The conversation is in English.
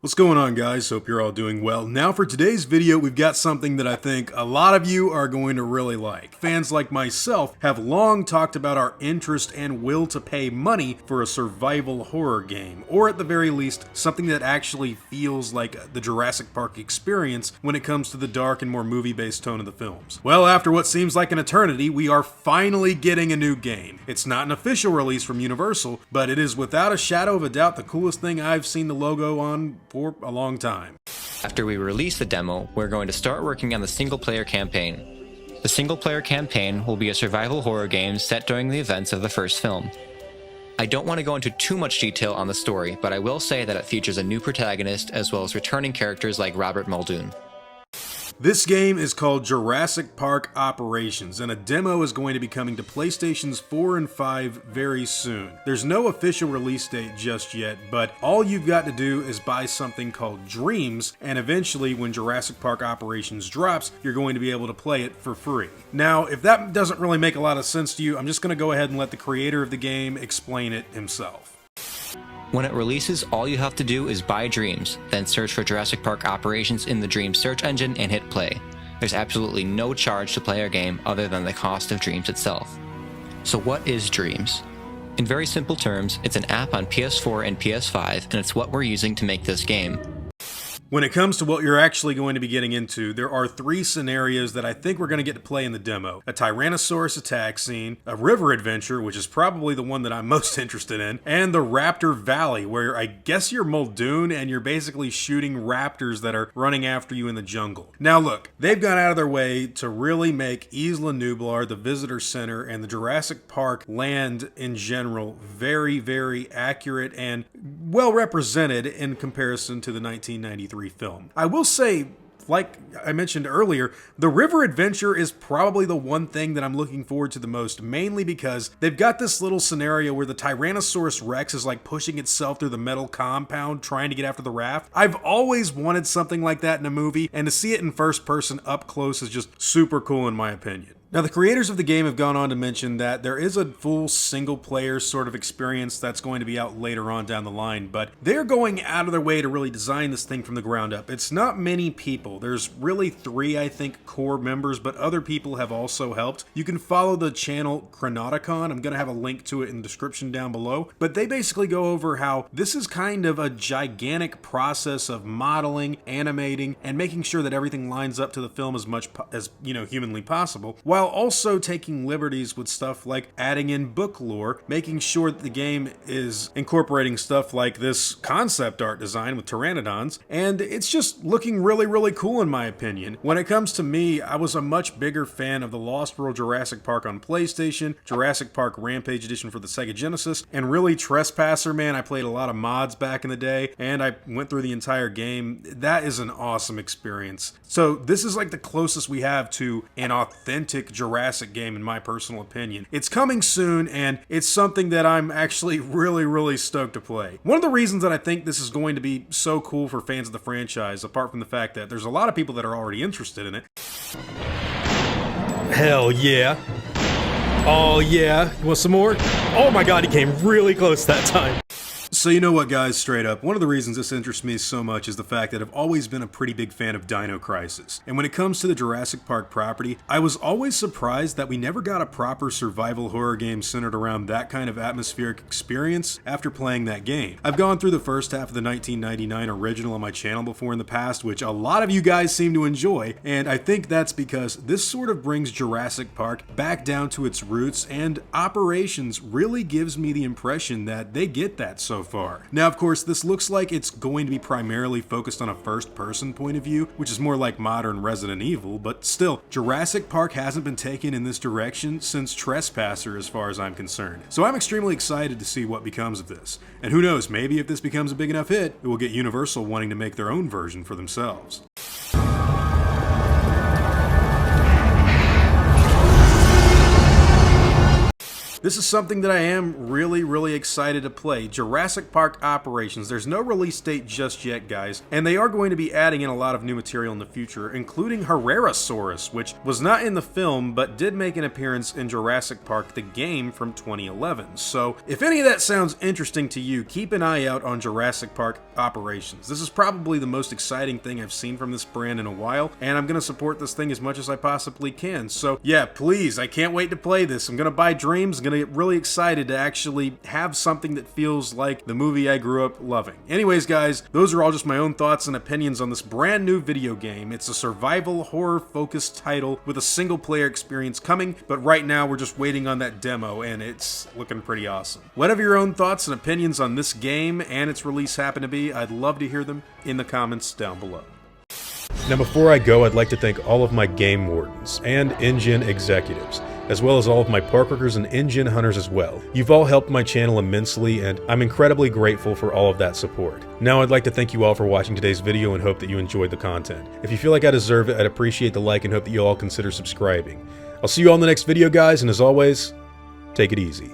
What's going on, guys? Hope you're all doing well. Now for today's video, we've got something that I think a lot of you are going to really like. Fans like myself have long talked about our interest and will to pay money for a survival horror game, or at the very least, something that actually feels like the Jurassic Park experience when it comes to the dark and more movie-based tone of the films. Well, after what seems like an eternity, we are finally getting a new game. It's not an official release from Universal, but it is without a shadow of a doubt the coolest thing I've seen the logo on for a long time. After we release the demo, we're going to start working on the single-player campaign. The single-player campaign will be a survival horror game set during the events of the first film. I don't want to go into too much detail on the story, but I will say that it features a new protagonist as well as returning characters like Robert Muldoon. This game is called Jurassic Park Operations, and a demo is going to be coming to PlayStations 4 and 5 very soon. There's no official release date just yet, but all you've got to do is buy something called Dreams, and eventually when Jurassic Park Operations drops, you're going to be able to play it for free. Now, if that doesn't really make a lot of sense to you, I'm just going to go ahead and let the creator of the game explain it himself. When it releases, all you have to do is buy Dreams, then search for Jurassic Park Operations in the Dreams search engine and hit play. There's absolutely no charge to play our game other than the cost of Dreams itself. So what is Dreams? In very simple terms, it's an app on PS4 and PS5, and it's what we're using to make this game. When it comes to what you're actually going to be getting into, there are three scenarios that I think we're going to get to play in the demo. A Tyrannosaurus attack scene, a river adventure, which is probably the one that I'm most interested in, and the Raptor Valley, where I guess you're Muldoon and you're basically shooting raptors that are running after you in the jungle. Now look, they've gone out of their way to really make Isla Nublar, the visitor center, and the Jurassic Park land in general very, very accurate and well represented in comparison to the 1993 film. I will say, like I mentioned earlier, the river adventure is probably the one thing that I'm looking forward to the most, mainly because they've got this little scenario where the Tyrannosaurus Rex is like pushing itself through the metal compound trying to get after the raft. I've always wanted something like that in a movie, and to see it in first person up close is just super cool in my opinion. Now, the creators of the game have gone on to mention that there is a full single-player sort of experience that's going to be out later on down the line, but they're going out of their way to really design this thing from the ground up. It's not many people. There's really three, I think, core members, but other people have also helped. You can follow the channel Chronoticon. I'm going to have a link to it in the description down below, but they basically go over how this is kind of a gigantic process of modeling, animating, and making sure that everything lines up to the film as much as, humanly possible, while also taking liberties with stuff like adding in book lore, making sure that the game is incorporating stuff like this concept art design with pteranodons, and it's just looking really, really cool in my opinion. When it comes to me, I was a much bigger fan of the Lost World Jurassic Park on PlayStation, Jurassic Park Rampage Edition for the Sega Genesis, and really Trespasser, man. I played a lot of mods back in the day, and I went through the entire game. That is an awesome experience. So this is like the closest we have to an authentic Jurassic game in my personal opinion. It's coming soon, and it's something that I'm actually really, really stoked to play. One of the reasons that I think this is going to be so cool for fans of the franchise, apart from the fact that there's a lot of people that are already interested in it. Hell yeah. Oh yeah. You want some more? Oh my god, he came really close that time. So you know what, guys, straight up, one of the reasons this interests me so much is the fact that I've always been a pretty big fan of Dino Crisis. And when it comes to the Jurassic Park property, I was always surprised that we never got a proper survival horror game centered around that kind of atmospheric experience after playing that game. I've gone through the first half of the 1999 original on my channel before in the past, which a lot of you guys seem to enjoy, and I think that's because this sort of brings Jurassic Park back down to its roots, and Operations really gives me the impression that they get that so far. Now, of course, this looks like it's going to be primarily focused on a first-person point of view, which is more like modern Resident Evil, but still, Jurassic Park hasn't been taken in this direction since Trespasser as far as I'm concerned. So I'm extremely excited to see what becomes of this. And who knows, maybe if this becomes a big enough hit, it will get Universal wanting to make their own version for themselves. this is something that I am really excited to play. Jurassic Park Operations. There's no release date just yet, guys, and they are going to be adding in a lot of new material in the future, including Herrerasaurus, which was not in the film, but did make an appearance in Jurassic Park, the game from 2011. So, if any of that sounds interesting to you, keep an eye out on Jurassic Park Operations. This is probably the most exciting thing I've seen from this brand in a while, and I'm going to support this thing as much as I possibly can. So, yeah, please, I can't wait to play this. I'm going to buy Dreams. I'm going to get really excited to actually have something that feels like the movie I grew up loving. Anyways, guys, those are all just my own thoughts and opinions on this brand new video game. It's a survival horror-focused title with a single-player experience coming, but right now we're just waiting on that demo, and it's looking pretty awesome. Whatever your own thoughts and opinions on this game and its release happen to be, I'd love to hear them in the comments down below. Now before I go, I'd like to thank all of my game wardens and InGen executives, as well as all of my park workers and InGen hunters as well. You've all helped my channel immensely, and I'm incredibly grateful for all of that support. Now I'd like to thank you all for watching today's video and hope that you enjoyed the content. If you feel like I deserve it, I'd appreciate the like and hope that you all consider subscribing. I'll see you all in the next video, guys, and as always, take it easy.